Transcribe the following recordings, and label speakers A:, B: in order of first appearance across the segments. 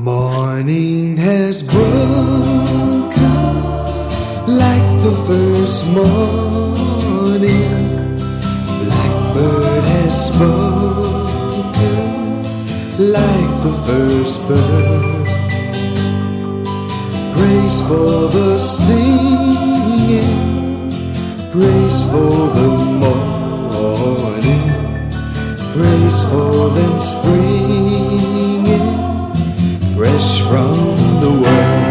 A: Morning has broken like the first morning. Blackbird has spoken like the first bird. Praise for the singing, praise for the morning, praise for them springing fresh from the world.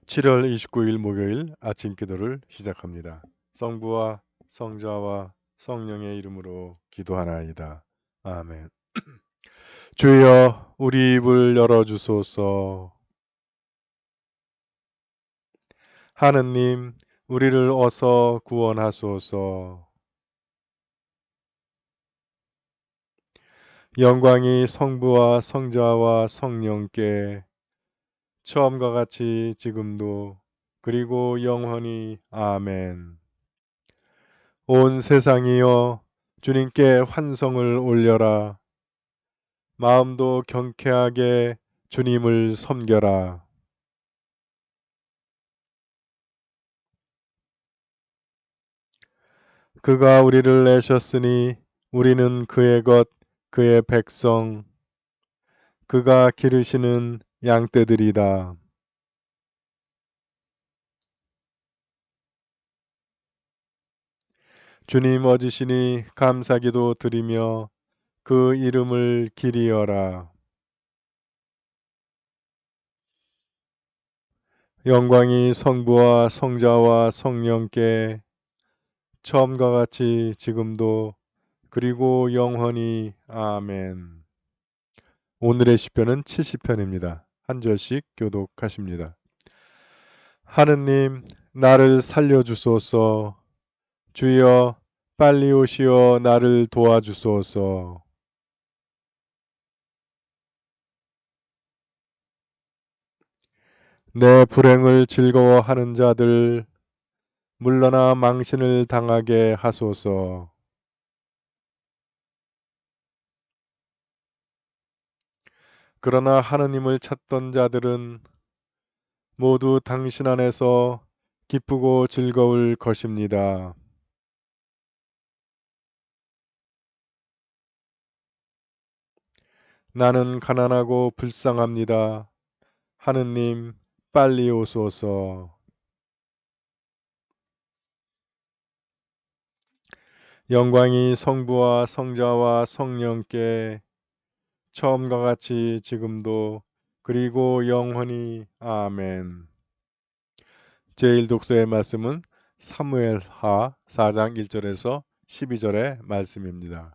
B: (7월 29일) 목요일 아침 기도를 시작합니다. 성부와 성자와 성령의 이름으로 기도하나이다. 아멘. 주여, 우리 입을 열어주소서. 하느님, 우리를 어서 구원하소서. 영광이 성부와 성자와 성령께 처음과 같이 지금도 그리고 영원히. 아멘. 온 세상이여, 주님께 환성을 올려라. 마음도 경쾌하게 주님을 섬겨라. 그가 우리를 내셨으니 우리는 그의 것, 그의 백성, 그가 기르시는 양떼들이다. 주님 얻으시니 감사기도 드리며 그 이름을 기리어라. 영광이 성부와 성자와 성령께 처음과 같이 지금도 그리고 영원히. 아멘. 오늘의 시편은 70편입니다. 한 절씩 교독하십니다. 하느님, 나를 살려주소서. 주여, 빨리 오시어 나를 도와주소서. 내 불행을 즐거워하는 자들, 물러나 망신을 당하게 하소서. 그러나 하느님을 찾던 자들은 모두 당신 안에서 기쁘고 즐거울 것입니다. 나는 가난하고 불쌍합니다. 하느님, 빨리 오소서. 영광이 성부와 성자와 성령께 처음과 같이 지금도 그리고 영원히. 아멘. 제1독서의 말씀은 사무엘하 4장 1절에서 12절의 말씀입니다.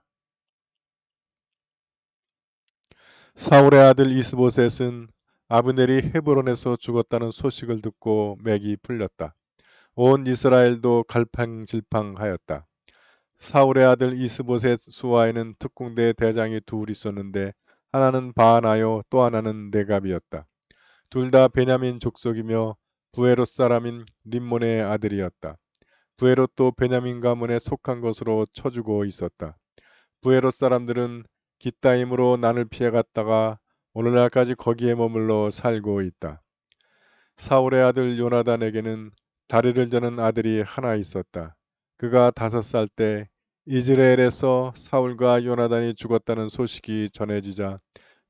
B: 사울의 아들 이스보셋은 아브넬이 헤브론에서 죽었다는 소식을 듣고 맥이 풀렸다. 온 이스라엘도 갈팡질팡하였다. 사울의 아들 이스보셋 수하에는 특공대 대장이 둘 있었는데 하나는 바하나요 또 하나는 레갑이었다. 둘 다 베냐민 족속이며 부에롯 사람인 림몬의 아들이었다. 부에롯도 베냐민 가문에 속한 것으로 쳐주고 있었다. 부에롯 사람들은 깃다임으로 난을 피해갔다가 오늘날까지 거기에 머물러 살고 있다. 사울의 아들 요나단에게는 다리를 저는 아들이 하나 있었다. 그가 5살 때 이즈라엘에서 사울과 요나단이 죽었다는 소식이 전해지자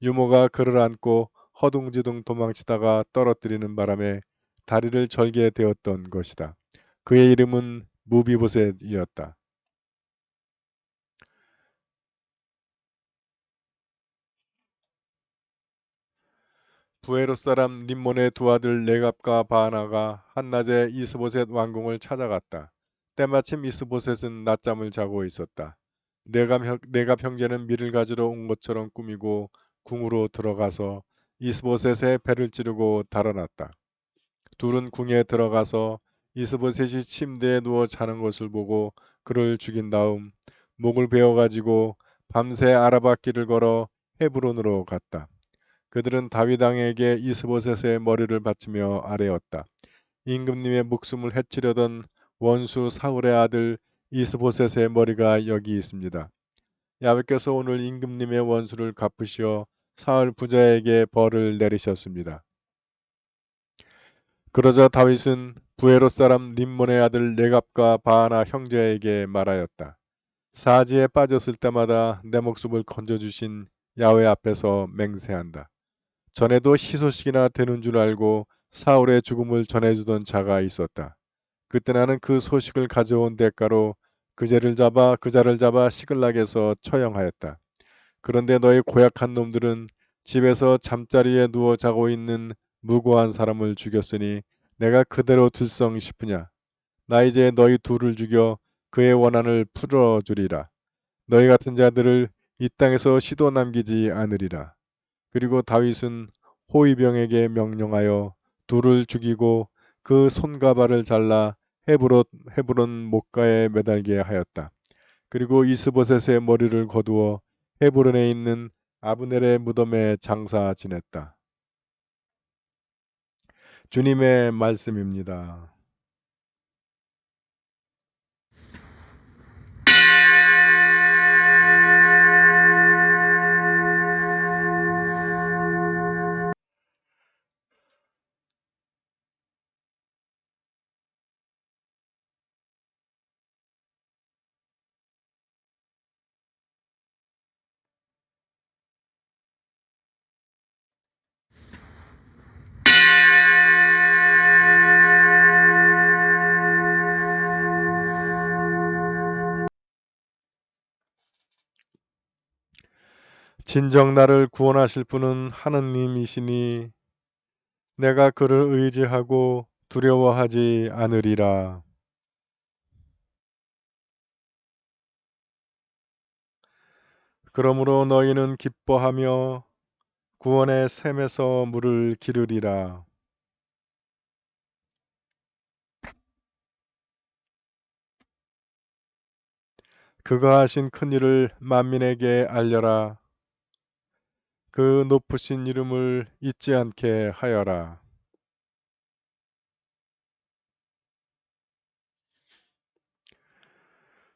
B: 유모가 그를 안고 허둥지둥 도망치다가 떨어뜨리는 바람에 다리를 절게 되었던 것이다. 그의 이름은 무비보셋이었다. 부에롯 사람 림몬의 두 아들 레갑과 바하나가 한낮에 이스보셋 왕궁을 찾아갔다. 때마침 이스보셋은 낮잠을 자고 있었다. 레갑 형제는 밀을 가지러 온 것처럼 꾸미고 궁으로 들어가서 이스보셋의 배를 찌르고 달아났다. 둘은 궁에 들어가서 이스보셋이 침대에 누워 자는 것을 보고 그를 죽인 다음 목을 베어가지고 밤새 아라밧길을 걸어 헤브론으로 갔다. 그들은 다윗 왕에게 이스보셋의 머리를 바치며 아뢰었다. 임금님의 목숨을 해치려던 원수 사울의 아들 이스보셋의 머리가 여기 있습니다. 야훼께서 오늘 임금님의 원수를 갚으시어 사울 부자에게 벌을 내리셨습니다. 그러자 다윗은 부에롯 사람 림몬의 아들 레갑과 바하나 형제에게 말하였다. 사지에 빠졌을 때마다 내 목숨을 건져주신 야훼 앞에서 맹세한다. 전에도 희소식이나 되는 줄 알고 사울의 죽음을 전해주던 자가 있었다. 그때 나는 그 소식을 가져온 대가로 그 자를 잡아 시글락에서 처형하였다. 그런데 너희 고약한 놈들은 집에서 잠자리에 누워 자고 있는 무고한 사람을 죽였으니 내가 그대로 둘성 싶으냐. 나 이제 너희 둘을 죽여 그의 원한을 풀어주리라. 너희 같은 자들을 이 땅에서 시도 남기지 않으리라. 그리고 다윗은 호위병에게 명령하여 둘을 죽이고 그 손과 발을 잘라 헤브론 목가에 매달게 하였다. 그리고 이스보셋의 머리를 거두어 헤브론에 있는 아브넬의 무덤에 장사 지냈다. 주님의 말씀입니다. 진정 나를 구원하실 분은 하느님이시니 내가 그를 의지하고 두려워하지 않으리라. 그러므로 너희는 기뻐하며 구원의 샘에서 물을 기르리라. 그가 하신 큰 일을 만민에게 알려라. 그 높으신 이름을 잊지 않게 하여라.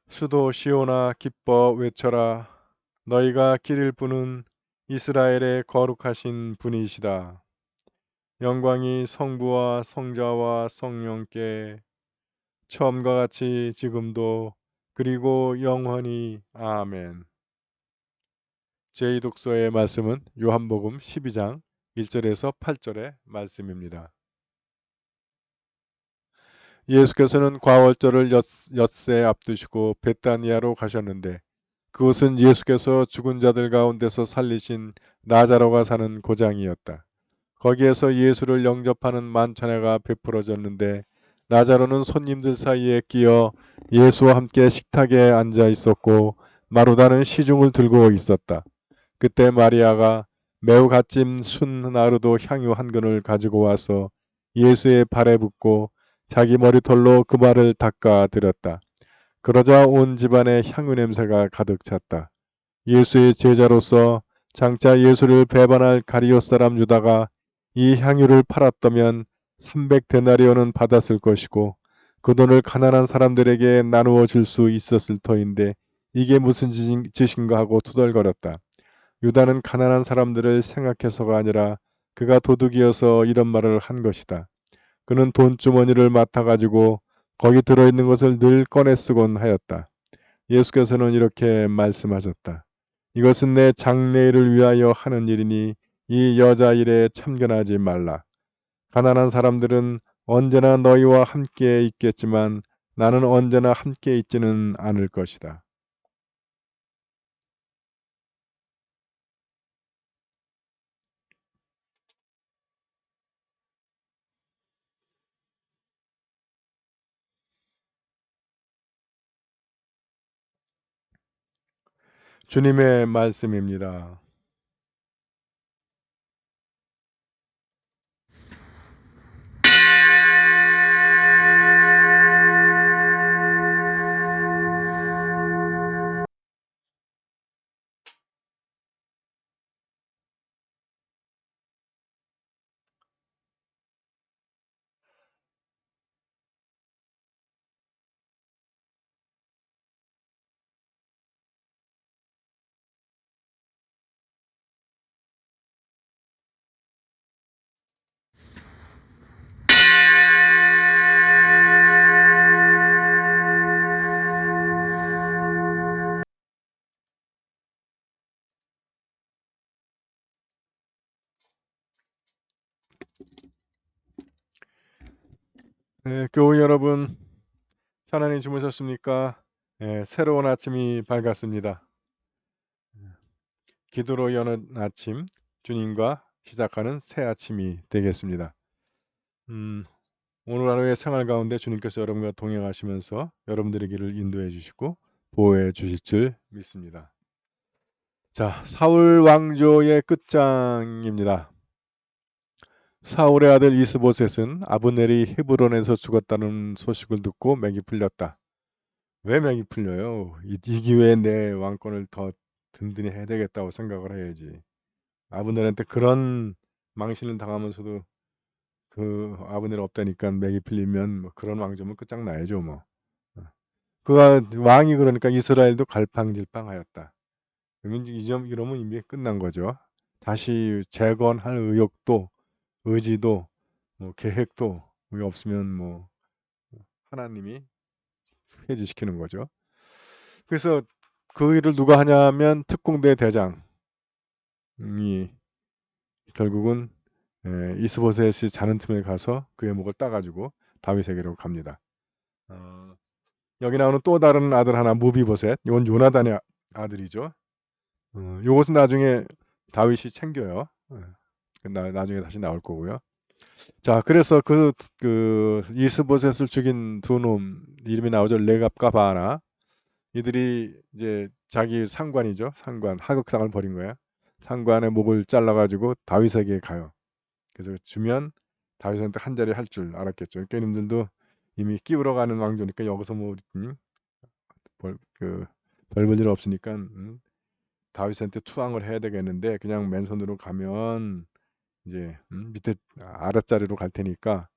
B: 수도 시온아 기뻐 외쳐라. 너희가 기릴 분은 이스라엘의 거룩하신 분이시다. 영광이 성부와 성자와 성령께 처음과 같이 지금도 그리고 영원히 아멘. 제2독서의 말씀은 요한복음 12장 1절에서 8절의 말씀입니다. 예수께서는 과월절을 엿새 앞두시고 베다니아로 가셨는데 그곳은 예수께서 죽은 자들 가운데서 살리신 나자로가 사는 고장이었다. 거기에서 예수를 영접하는 만찬회가 베풀어졌는데 나자로는 손님들 사이에 끼어 예수와 함께 식탁에 앉아 있었고 마르다는 시중을 들고 있었다. 그때 마리아가 매우 갓진 순 나르도 향유 한 근을 가지고 와서 예수의 발에 붓고 자기 머리털로 그 발을 닦아 드렸다. 그러자 온 집안에 향유 냄새가 가득 찼다. 예수의 제자로서 장차 예수를 배반할 가리옷 사람 유다가 이 향유를 팔았다면 300데나리온은 받았을 것이고 그 돈을 가난한 사람들에게 나누어 줄 수 있었을 터인데 이게 무슨 짓인가 하고 투덜거렸다. 유다는 가난한 사람들을 생각해서가 아니라 그가 도둑이어서 이런 말을 한 것이다. 그는 돈주머니를 맡아가지고 거기 들어있는 것을 늘 꺼내 쓰곤 하였다. 예수께서는 이렇게 말씀하셨다. 이것은 내 장래일을 위하여 하는 일이니 이 여자 일에 참견하지 말라. 가난한 사람들은 언제나 너희와 함께 있겠지만 나는 언제나 함께 있지는 않을 것이다. 주님의 말씀입니다. 네, 교우 여러분, 편안히 주무셨습니까? 네, 새로운 아침이 밝았습니다. 기도로 여는 아침, 주님과 시작하는 새 아침이 되겠습니다. 오늘 하루의 생활 가운데 주님께서 여러분과 동행하시면서 여러분들의 길을 인도해 주시고 보호해 주실 줄 믿습니다. 자, 사울 왕조의 끝장입니다. 사울의 아들 이스보셋은 아브넬이 헤브론에서 죽었다는 소식을 듣고 맥이 풀렸다. 왜 맥이 풀려요? 이 기회에 내 왕권을 더 든든히 해야 되겠다고 생각을 해야지. 아브넬한테 그런 망신을 당하면서도 그 아브넬 없다니까 맥이 풀리면 뭐 그런 왕조면 끝장나야죠 뭐. 그가 왕이 그러니까 이스라엘도 갈팡질팡하였다. 그러면 이러면 이미 끝난 거죠. 다시 재건할 의욕도 의지도 뭐 계획도 없으면 뭐 하나님이 해지시키는 거죠. 그래서 그 일을 누가 하냐면 특공대 대장이 결국은 이스보셋이 자는 틈에 가서 그의 목을 따가지고 다윗에게로 갑니다. 여기 나오는 또 다른 아들 하나 무비보셋, 이건 요나단의 아들이죠. 요것은 나중에 다윗이 챙겨요. 나중에 다시 나올 거고요. 자, 그래서 그 이스보셋을 죽인 두 놈 이름이 나오죠. 레갑과 바나. 이들이 이제 자기 상관이죠. 상관, 하극상을 벌인 거야. 상관의 목을 잘라가지고 다윗에게 가요. 그래서 주면 다윗한테 한 자리 할 줄 알았겠죠. 깨님들도 이미 끼우러 가는 왕조니까 여기서 뭐 별볼 일 없으니까 다윗한테 투항을 해야 되겠는데 그냥 맨손으로 가면 이제 밑에 아랫자리로 갈 테니까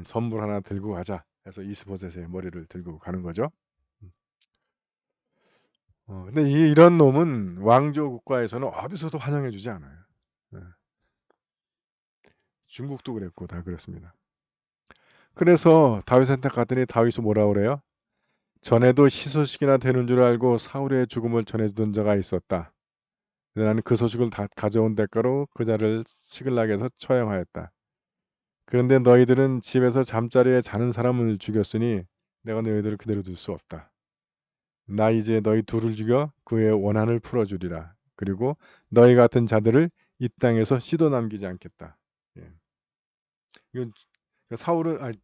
B: 선물 하나 들고 가자 해서 이스보셋의 머리를 들고 가는 거죠. 근데 이런 놈은 왕조 국가에서는 어디서도 환영해 주지 않아요. 중국도 그랬고 다 그렇습니다. 그래서 다윗한테 갔더니 다윗이 뭐라 그래요? 전에도 희소식이나 되는 줄 알고 사울의 죽음을 전해주던 자가 있었다. 나는 그 소식을 다 가져온 대가로 그 자를 시글락에서 처형하였다. 그런데 너희들은 집에서 잠자리에 자는 사람을 죽였으니 내가 너희들을 그대로 둘 수 없다. 나 이제 너희 둘을 죽여 그의 원한을 풀어주리라. 그리고 너희 같은 자들을 이 땅에서 씨도 남기지 않겠다. 예. 이건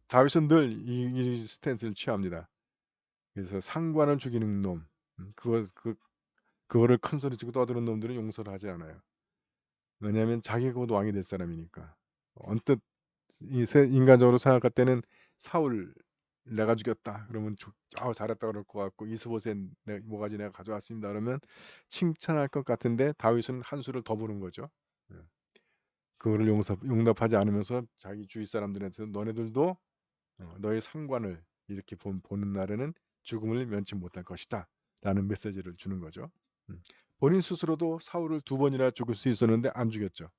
B: 다윗은 늘 이 스탠스를 취합니다. 그래서 상관을 죽이는 놈, 그거를 큰 소리 치고 떠드는 놈들은 용서를 하지 않아요. 왜냐하면 자기가 곧 왕이 될 사람이니까. 언뜻 인간적으로 생각할 때는 사울 내가 죽였다 그러면 잘했다 그럴 것 같고 이스보셋 모가지 내가 가져왔습니다 그러면 칭찬할 것 같은데 다윗은 한 수를 더 부는 거죠. 그거를 용납하지 않으면서 자기 주위 사람들한테 너네들도 너의 상관을 이렇게 보는 날에는 죽음을 면치 못할 것이다 라는 메시지를 주는 거죠. 본인 스스로도 사울을 2번이나 죽일 수 있었는데 안 죽였죠.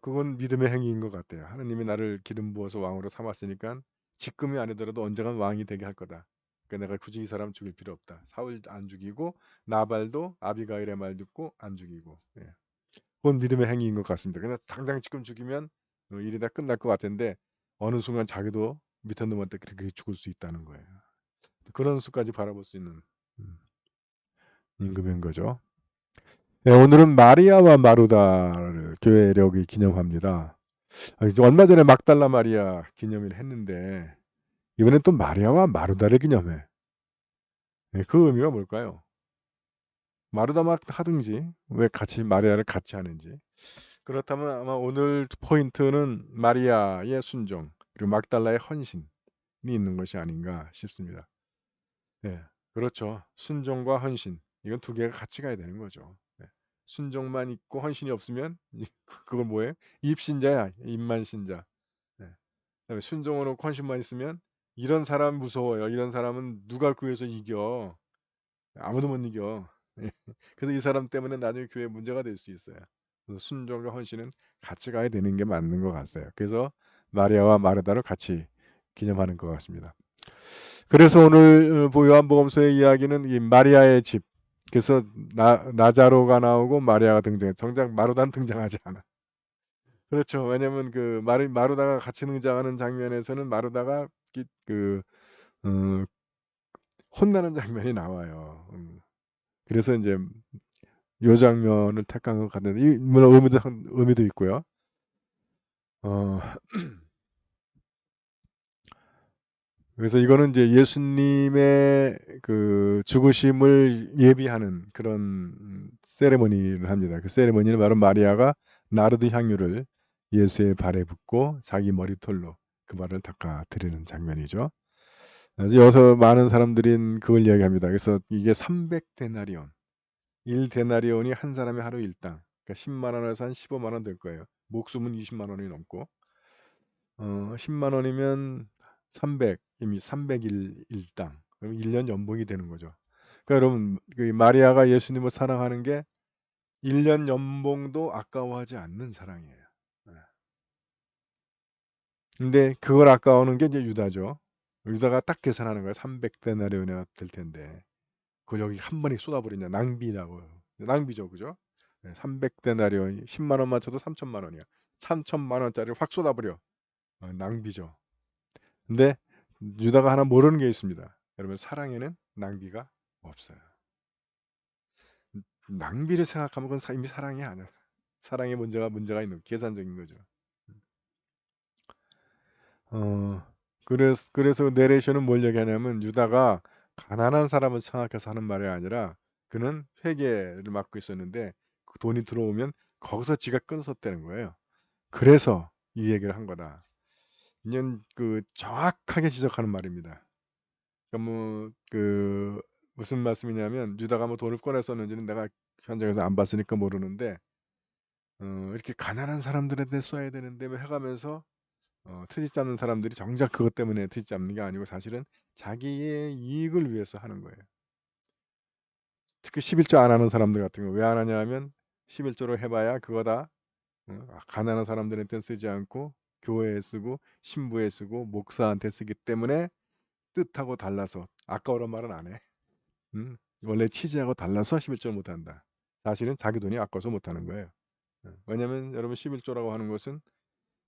B: 그건 믿음의 행위인 것 같아요. 하나님이 나를 기름 부어서 왕으로 삼았으니까 지금이 아니더라도 언젠간 왕이 되게 할 거다. 그러니까 내가 굳이 이 사람 죽일 필요 없다. 사울 안 죽이고 나발도 아비가일의 말 듣고 안 죽이고. 그건 믿음의 행위인 것 같습니다. 그냥 당장 지금 죽이면 일이 다 끝날 것 같은데 어느 순간 자기도 밑에 놈한테 그렇게 죽을 수 있다는 거예요. 그런 수까지 바라볼 수 있는 임금인 거죠. 네, 오늘은 마리아와 마르다를 교회력이 기념합니다. 얼마 전에 막달라 마리아 기념일 했는데 이번엔 또 마리아와 마르다를 기념해. 예, 그 의미가 뭘까요? 마르다 하든지 왜 같이 마리아를 같이 하는지. 그렇다면 아마 오늘 포인트는 마리아의 순종 그리고 막달라의 헌신이 있는 것이 아닌가 싶습니다. 네. 그렇죠. 순종과 헌신 이건 두 개가 같이 가야 되는 거죠. 네. 순종만 있고 헌신이 없으면 그걸 뭐예요? 입신자야. 입만신자. 네. 그다음에 순종을 놓고 헌신만 있으면 이런 사람 무서워요. 이런 사람은 누가 구해서 이겨. 아무도 못 이겨. 예. 그래서 이 사람 때문에 나중에 교회에 문제가 될 수 있어요. 그래서 순종과 헌신은 같이 가야 되는 게 맞는 것 같아요. 그래서 마리아와 마르다를 같이 기념하는 것 같습니다. 그래서 오늘 요한복음서의 이야기는 이 마리아의 집. 그래서 나자로가 나오고 마리아가 등장해. 정작 마르다는 등장하지 않아. 그렇죠. 왜냐면 그 마르다가 같이 등장하는 장면에서는 마르다가 어, 혼나는 장면이 나와요. 그래서 이제 요 장면을 택한 것 같은데 물론 의미도 있고요. 어, 그래서 이거는 이제 예수님의 그 죽으심을 예비하는 그런 세레머니를 합니다. 그 세레머니는 바로 마리아가 나르드 향유를 예수의 발에 붓고 자기 머리털로 그 발을 닦아 드리는 장면이죠. 그래서 여기서 많은 사람들이 그걸 이야기합니다. 그래서 이게 300데나리온, 1데나리온이 한 사람의 하루 일당, 그러니까 10만 원에서 한 15만 원 될 거예요. 목숨은 20만 원이 넘고 10만 원이면 300 이미 300일 일당. 그럼 1년 연봉이 되는 거죠. 그러니까 여러분 그 마리아가 예수님을 사랑하는 게 1년 연봉도 아까워하지 않는 사랑이에요. 예. 근데 그걸 아까워하는 게 이제 유다죠. 유다가 딱 계산하는 거예요. 300데나리온이나 될 텐데. 그걸 여기 한 번에 쏟아버리냐. 낭비라고. 낭비죠. 그죠? 300데나리온 10만 원만 쳐도 3천만 원이야. 3천만 원짜리를 확 쏟아버려. 낭비죠. 근데 유다가 하나 모르는 게 있습니다. 여러분 사랑에는 낭비가 없어요. 낭비를 생각하면 그건 이미 사랑이 아니야. 사랑의 문제가 있는 계산적인 거죠. 그래서 내레이션은 뭘 얘기하냐면 유다가 가난한 사람을 생각해서 하는 말이 아니라 그는 회계를 맡고 있었는데 그 돈이 들어오면 거기서 지가 끊었었다는 거예요. 그래서 이 얘기를 한 거다. 이는 그 정확하게 지적하는 말입니다. 그러니까 무슨 말씀이냐면 유다가 뭐 돈을 꺼냈었는지는 내가 현장에서 안 봤으니까 모르는데 이렇게 가난한 사람들한테 써야 되는데 뭐 해가면서 트집 잡는 사람들이 정작 그것 때문에 트집 잡는 게 아니고 사실은 자기의 이익을 위해서 하는 거예요. 특히 11조 안 하는 사람들 같은 거 왜 안 하냐면 11조로 해봐야 그거다. 가난한 사람들한테 쓰지 않고 교회에 쓰고 신부에 쓰고 목사한테 쓰기 때문에 뜻하고 달라서 아까워란 말은 안 해. 원래 취지하고 달라서 11조를 못한다. 사실은 자기 돈이 아까워서 못하는 거예요. 왜냐하면 여러분 11조라고 하는 것은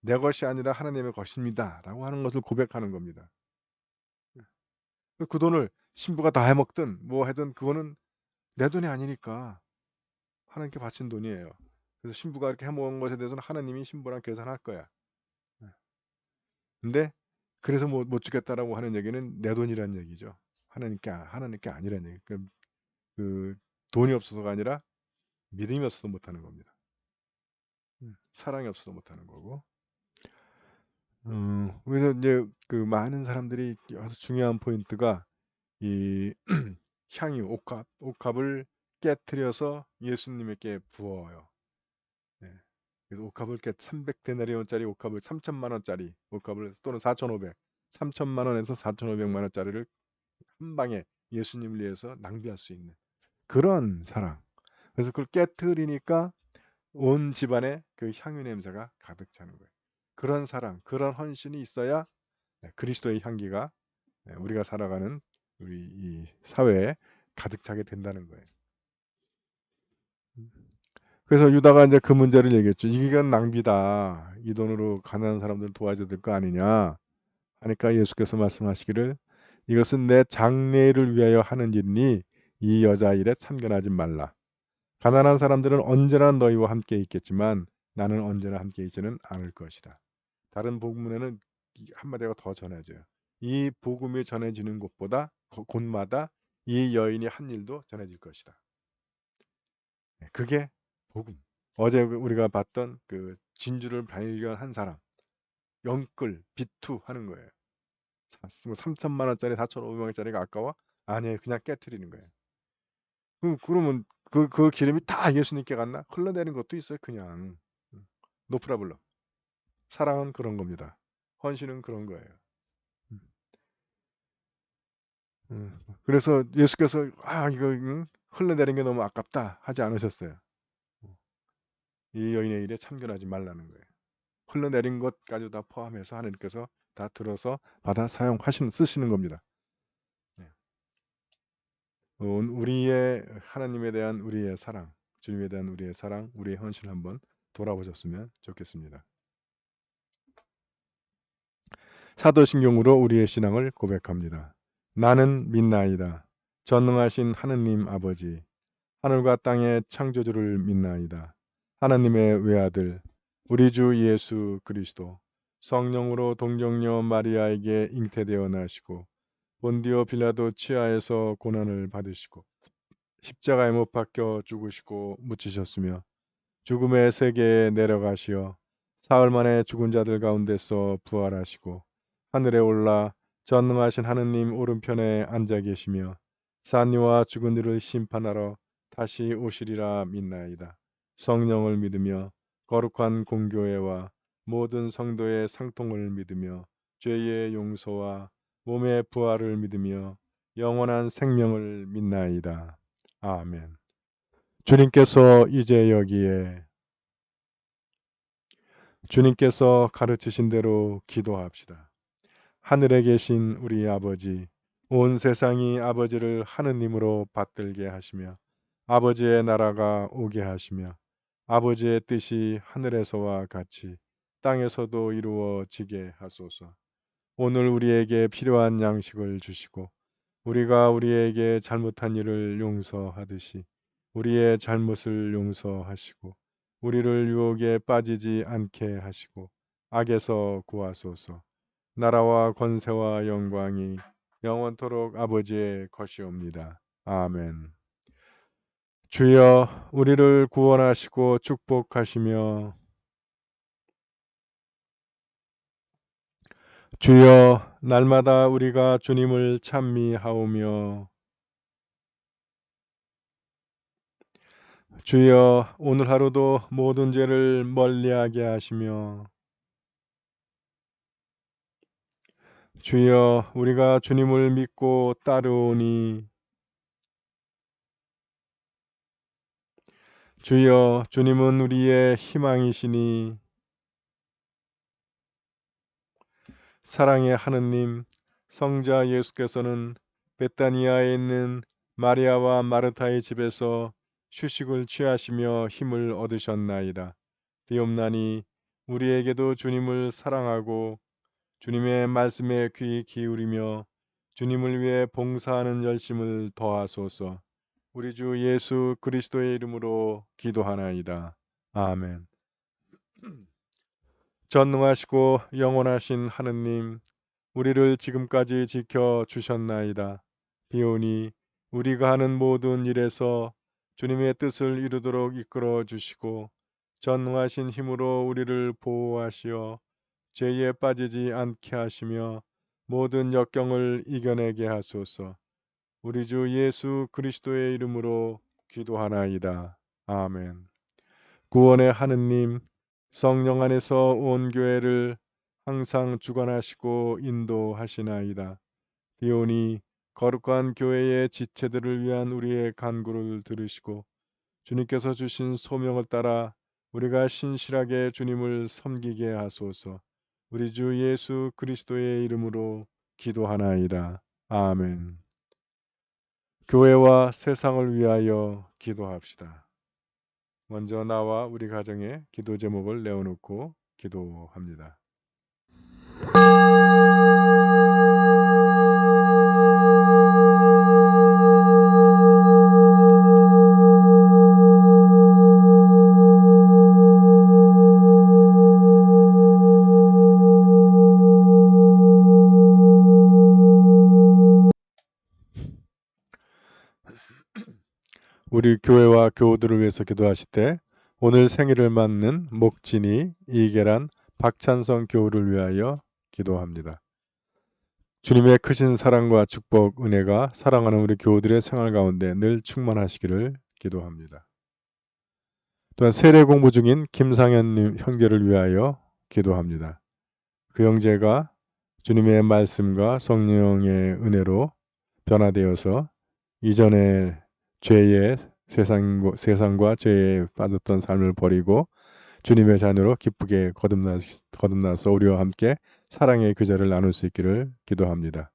B: 내 것이 아니라 하나님의 것입니다 라고 하는 것을 고백하는 겁니다. 그 돈을 신부가 다 해먹든 뭐 하든 그거는 내 돈이 아니니까 하나님께 바친 돈이에요. 그래서 신부가 이렇게 해먹은 것에 대해서는 하나님이 신부랑 계산할 거야. 근데 그래서 못 주겠다라고 하는 얘기는 내 돈이란 얘기죠. 하나님께 아니란 얘기. 그 돈이 없어서가 아니라 믿음이 없어서 못하는 겁니다. 사랑이 없어서 못하는 거고. 그래서 이제 그 많은 사람들이 아주 중요한 포인트가 이 향유 옥합을 깨트려서 예수님에게 부어요. 네. 그래서 옥합을 300데나리온짜리 옥합을 3천만 원짜리 옥합을 또는 4,500, 3천만 원에서 4,500만 원짜리를 한 방에 예수님을 위해서 낭비할 수 있는 그런 사랑. 그래서 그걸 깨트리니까 온 집안에 그 향유 냄새가 가득 차는 거예요. 그런 사랑, 그런 헌신이 있어야 그리스도의 향기가 우리가 살아가는 우리 이 사회에 가득 차게 된다는 거예요. 그래서 유다가 이제 그 문제를 얘기했죠. 이건 낭비다. 이 돈으로 가난한 사람들 도와줘야 될 거 아니냐. 하니까 예수께서 말씀하시기를 이것은 내 장래를 위하여 하는 일이니 이 여자 일에 참견하지 말라. 가난한 사람들은 언제나 너희와 함께 있겠지만 나는 언제나 함께 있지는 않을 것이다. 다른 복음에는 한마디가 더 전해져요. 이 복음이 전해지는 곳마다 이 여인이 한 일도 전해질 것이다. 그게 복음. 어제 우리가 봤던 그 진주를 발견한 사람, 영끌, 비투 하는 거예요. 3천만 원짜리, 4,500원짜리가 아까워? 아니에요. 그냥 깨트리는 거예요. 그러면 그 기름이 다 예수님께 갔나? 흘러내린 것도 있어요. 그냥. 노 프라블럼. 사랑은 그런 겁니다. 헌신은 그런 거예요. 그래서 예수께서 이거 흘러내린 게 너무 아깝다 하지 않으셨어요. 이 여인의 일에 참견하지 말라는 거예요. 흘러내린 것까지 다 포함해서 하나님께서 다 들어서 받아 쓰시는 겁니다. 우리의 하나님에 대한 우리의 사랑, 주님에 대한 우리의 사랑, 우리의 헌신을 한번 돌아보셨으면 좋겠습니다. 사도신경으로 우리의 신앙을 고백합니다. 나는 믿나이다. 전능하신 하느님 아버지, 하늘과 땅의 창조주를 믿나이다. 하나님의 외아들, 우리 주 예수 그리스도, 성령으로 동정녀 마리아에게 잉태되어 나시고 본디오 빌라도 치하에서 고난을 받으시고 십자가에 못 박혀 죽으시고 묻히셨으며 죽음의 세계에 내려가시어 사흘 만에 죽은 자들 가운데서 부활하시고 하늘에 올라 전능하신 하느님 오른편에 앉아 계시며 산이와 죽은 이를 심판하러 다시 오시리라 믿나이다. 성령을 믿으며 거룩한 공교회와 모든 성도의 상통을 믿으며 죄의 용서와 몸의 부활을 믿으며 영원한 생명을 믿나이다. 아멘. 주님께서 이제 여기에 주님께서 가르치신 대로 기도합시다. 하늘에 계신 우리 아버지, 온 세상이 아버지를 하느님으로 받들게 하시며 아버지의 나라가 오게 하시며 아버지의 뜻이 하늘에서와 같이 땅에서도 이루어지게 하소서. 오늘 우리에게 필요한 양식을 주시고 우리가 우리에게 잘못한 일을 용서하듯이 우리의 잘못을 용서하시고 우리를 유혹에 빠지지 않게 하시고 악에서 구하소서. 나라와 권세와 영광이 영원토록 아버지의 것이옵니다. 아멘. 주여 우리를 구원하시고 축복하시며 주여 날마다 우리가 주님을 찬미하오며 주여 오늘 하루도 모든 죄를 멀리하게 하시며 주여 우리가 주님을 믿고 따르오니 주여 주님은 우리의 희망이시니 사랑의 하느님 성자 예수께서는 베타니아에 있는 마리아와 마르타의 집에서 휴식을 취하시며 힘을 얻으셨나이다. 비옵나니 우리에게도 주님을 사랑하고 주님의 말씀에 귀 기울이며 주님을 위해 봉사하는 열심을 더하소서. 우리 주 예수 그리스도의 이름으로 기도하나이다. 아멘. 전능하시고 영원하신 하느님, 우리를 지금까지 지켜 주셨나이다. 비오니 우리가 하는 모든 일에서 주님의 뜻을 이루도록 이끌어 주시고 전능하신 힘으로 우리를 보호하시어 죄에 빠지지 않게 하시며 모든 역경을 이겨내게 하소서. 우리 주 예수 그리스도의 이름으로 기도하나이다. 아멘. 구원의 하느님, 성령 안에서 온 교회를 항상 주관하시고 인도하시나이다. 비오니 거룩한 교회의 지체들을 위한 우리의 간구를 들으시고 주님께서 주신 소명을 따라 우리가 신실하게 주님을 섬기게 하소서. 우리 주 예수 그리스도의 이름으로 기도하나이다. 아멘. 교회와 세상을 위하여 기도합시다. 먼저 나와 우리 가정의 기도 제목을 내어놓고 기도합니다. 우리 교회와 교우들을 위해서 기도하실 때 오늘 생일을 맞는 목진이, 이계란, 박찬성 교우를 위하여 기도합니다. 주님의 크신 사랑과 축복, 은혜가 사랑하는 우리 교우들의 생활 가운데 늘 충만하시기를 기도합니다. 또한 세례 공부 중인 김상현 형제를 위하여 기도합니다. 그 형제가 주님의 말씀과 성령의 은혜로 변화되어서 이전의 죄의 세상과 죄에 빠졌던 삶을 버리고 주님의 자녀로 기쁘게 거듭나서 우리와 함께 사랑의 교제를 나눌 수 있기를 기도합니다.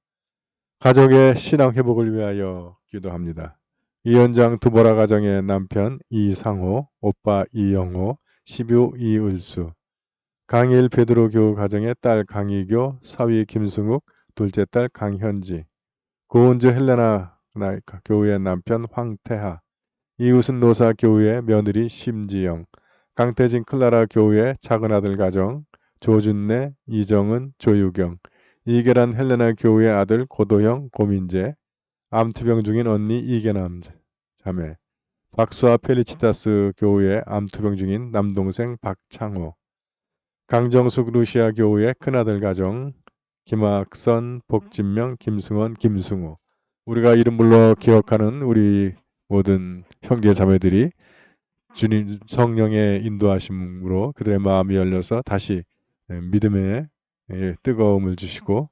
B: 가족의 신앙 회복을 위하여 기도합니다. 이현장 두보라 가정의 남편 이상호, 오빠 이영호, 시뷰 이을수, 강일 베드로 교우 가정의 딸 강희교, 사위 김승욱, 둘째 딸 강현지, 고은주 헬레나 교우의 남편 황태하, 이웃은 노사 교우의 며느리 심지영, 강태진 클라라 교우의 작은 아들 가정, 조준래, 이정은, 조유경, 이계란 헬레나 교우의 아들 고도형, 고민재, 암투병 중인 언니 이계남 자매, 박수아 펠리치타스 교우의 암투병 중인 남동생 박창호, 강정숙 루시아 교우의 큰아들 가정, 김학선, 복진명, 김승원, 김승호, 우리가 이름 불러 기억하는 우리 모든 형제 자매들이 주님 성령의 인도하심으로 그들의 마음이 열려서 다시 믿음의 뜨거움을 주시고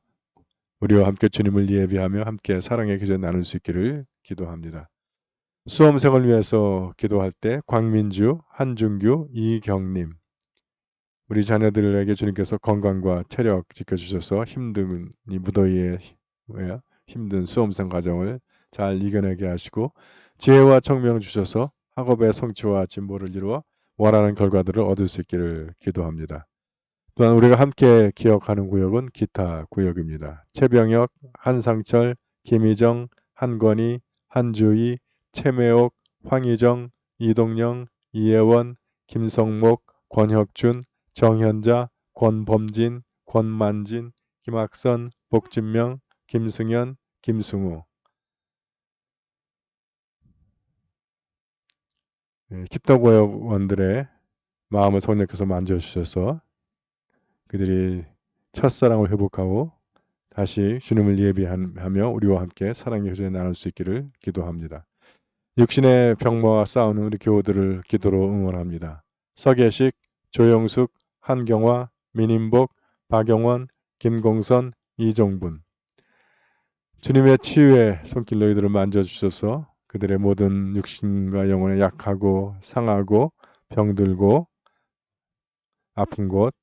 B: 우리와 함께 주님을 예비하며 함께 사랑의 교제 나눌 수 있기를 기도합니다. 수험생을 위해서 기도할 때 광민주, 한준규, 이경림, 우리 자녀들에게 주님께서 건강과 체력 지켜주셔서 힘든 이 무더위에 힘든 수험생 과정을 잘 이겨내게 하시고 지혜와 청명 주셔서 학업의 성취와 진보를 이루어 원하는 결과들을 얻을 수 있기를 기도합니다. 또한 우리가 함께 기억하는 구역은 기타 구역입니다. 최병혁, 한상철, 김희정, 한건희, 한주희, 최매옥, 황희정, 이동영, 이혜원, 김성목, 권혁준, 정현자, 권범진, 권만진, 김학선, 복진명, 김승현, 김승우. 기타구역원들의 마음을 성령께서 만져주셔서 그들이 첫사랑을 회복하고 다시 주님을 예비하며 우리와 함께 사랑의 교제에 나눌 수 있기를 기도합니다. 육신의 병마와 싸우는 우리 교우들을 기도로 응원합니다. 서계식, 조영숙, 한경화, 민인복, 박영원, 김공선, 이종분. 주님의 치유의 손길 너희들을 만져주셔서 그들의 모든 육신과 영혼에 약하고 상하고 병들고 아픈 곳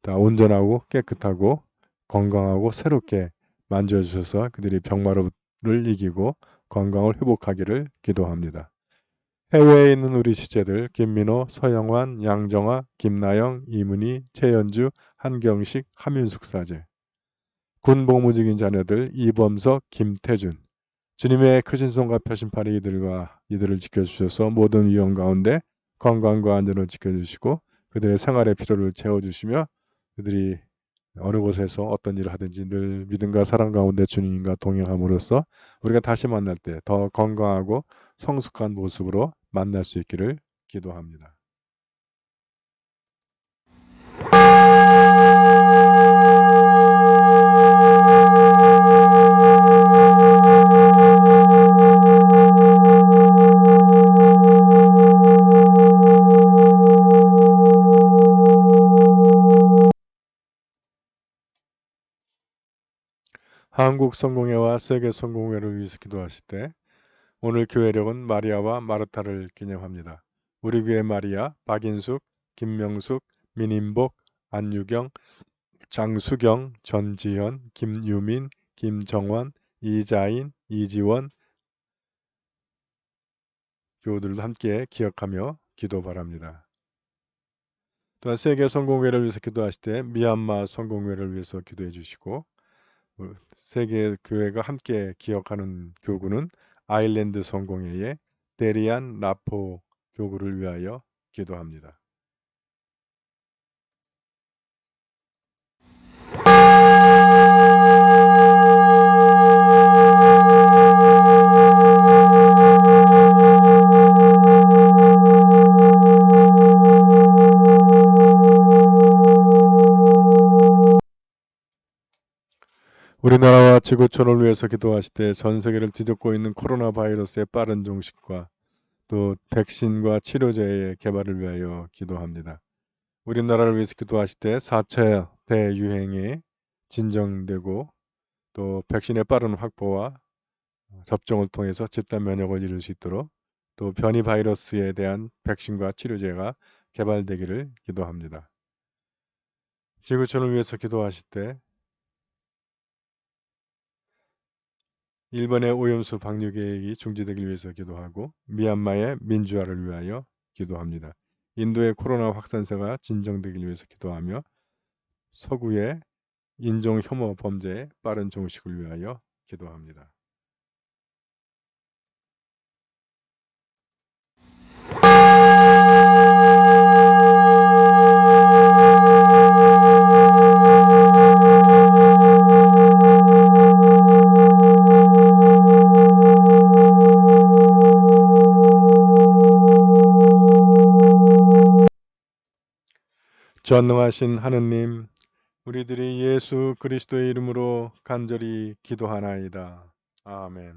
B: 다 온전하고 깨끗하고 건강하고 새롭게 만져주셔서 그들이 병마를 이기고 건강을 회복하기를 기도합니다. 해외에 있는 우리 시체들 김민호, 서영환, 양정아, 김나영, 이문희, 최연주, 한경식, 함윤숙 사제, 군 복무 중인 자녀들 이범석, 김태준, 주님의 크신 손과 펴신 팔이 이들을 지켜주셔서 모든 위험 가운데 건강과 안전을 지켜주시고 그들의 생활의 필요를 채워주시며 그들이 어느 곳에서 어떤 일을 하든지 늘 믿음과 사랑 가운데 주님과 동행함으로써 우리가 다시 만날 때 더 건강하고 성숙한 모습으로 만날 수 있기를 기도합니다. 한국 성공회와 세계 성공회를 위해서 기도하실 때 오늘 교회력은 마리아와 마르타를 기념합니다. 우리 교회 마리아, 박인숙, 김명숙, 민인복, 안유경, 장수경, 전지현, 김유민, 김정원, 이자인, 이지원 교우들도 함께 기억하며 기도 바랍니다. 또한 세계 성공회를 위해서 기도하실 때 미얀마 성공회를 위해서 기도해 주시고 세계 교회가 함께 기억하는 교구는 아일랜드 성공회의 데리안 라포 교구를 위하여 기도합니다. 지구촌을 위해서 기도하실 때 전 세계를 뒤덮고 있는 코로나 바이러스의 빠른 종식과 또 백신과 치료제의 개발을 위하여 기도합니다. 우리나라를 위해서 기도하실 때 4차 대유행이 진정되고 또 백신의 빠른 확보와 접종을 통해서 집단 면역을 이룰 수 있도록 또 변이 바이러스에 대한 백신과 치료제가 개발되기를 기도합니다. 지구촌을 위해서 기도하실 때 일본의 오염수 방류 계획이 중지되기 위해서 기도하고 미얀마의 민주화를 위하여 기도합니다. 인도의 코로나 확산세가 진정되기 위해서 기도하며 서구의 인종 혐오 범죄의 빠른 종식을 위하여 기도합니다. 전능하신 하느님, 우리들이 예수 그리스도의 이름으로 간절히 기도하나이다. 아멘.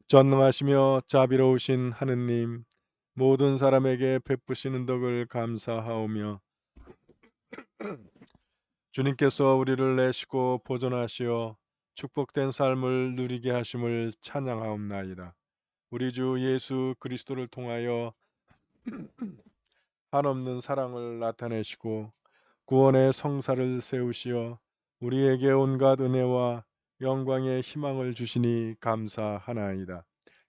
B: 전능하시며 자비로우신 하느님, 모든 사람에게 베푸시는 덕을 감사하오며 주님께서 우리를 내시고 보존하시어 축복된 삶을 누리게 하심을 찬양하옵나이다. 우리 주 예수 그리스도를 통하여 한없는 사랑을 나타내시고 구원의 성사를 세우시어 우리에게 온갖 은혜와 영광의 희망을 주시니 감사하나이다.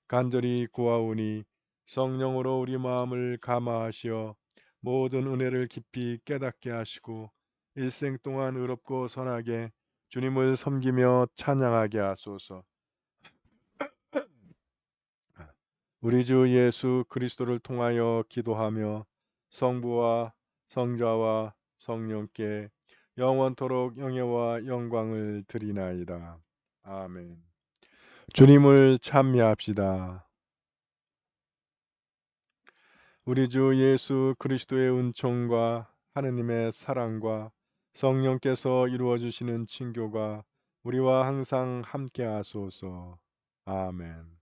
B: 간절히 구하오니 성령으로 우리 마음을 감화하시어 모든 은혜를 깊이 깨닫게 하시고 일생 동안 의롭고 선하게 주님을 섬기며 찬양하게 하소서. 우리 주 예수 그리스도를 통하여 기도하며 성부와 성자와 성령께 영원토록 영예와 영광을 드리나이다. 아멘. 주님을 찬미합시다. 우리 주 예수 그리스도의 은총과 하느님의 사랑과 성령께서 이루어 주시는 친교가 우리와 항상 함께 하소서. 아멘.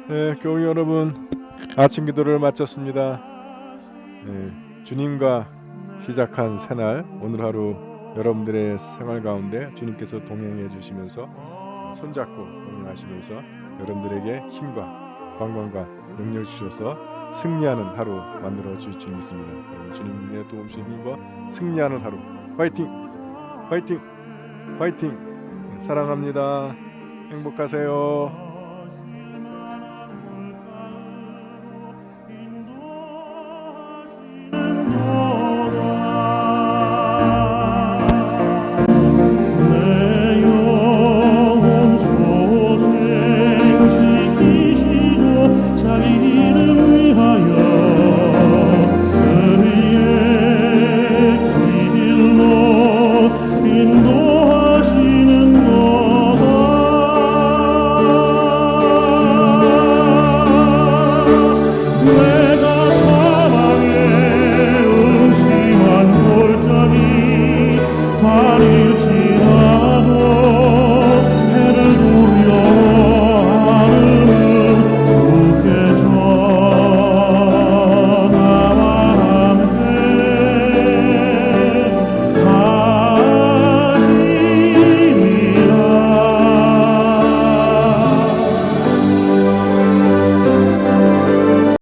B: 네, 교우 여러분, 아침 기도를 마쳤습니다. 주님과 시작한 새날, 오늘 하루 여러분들의 생활 가운데 주님께서 동행해 주시면서 손잡고 동행하시면서 여러분들에게 힘과 건강과 능력 주셔서 승리하는 하루 만들어 주실 줄 믿습니다. 여러분, 주님의 도움 주신 힘과 승리하는 하루, 화이팅! 화이팅! 화이팅! 사랑합니다. 행복하세요.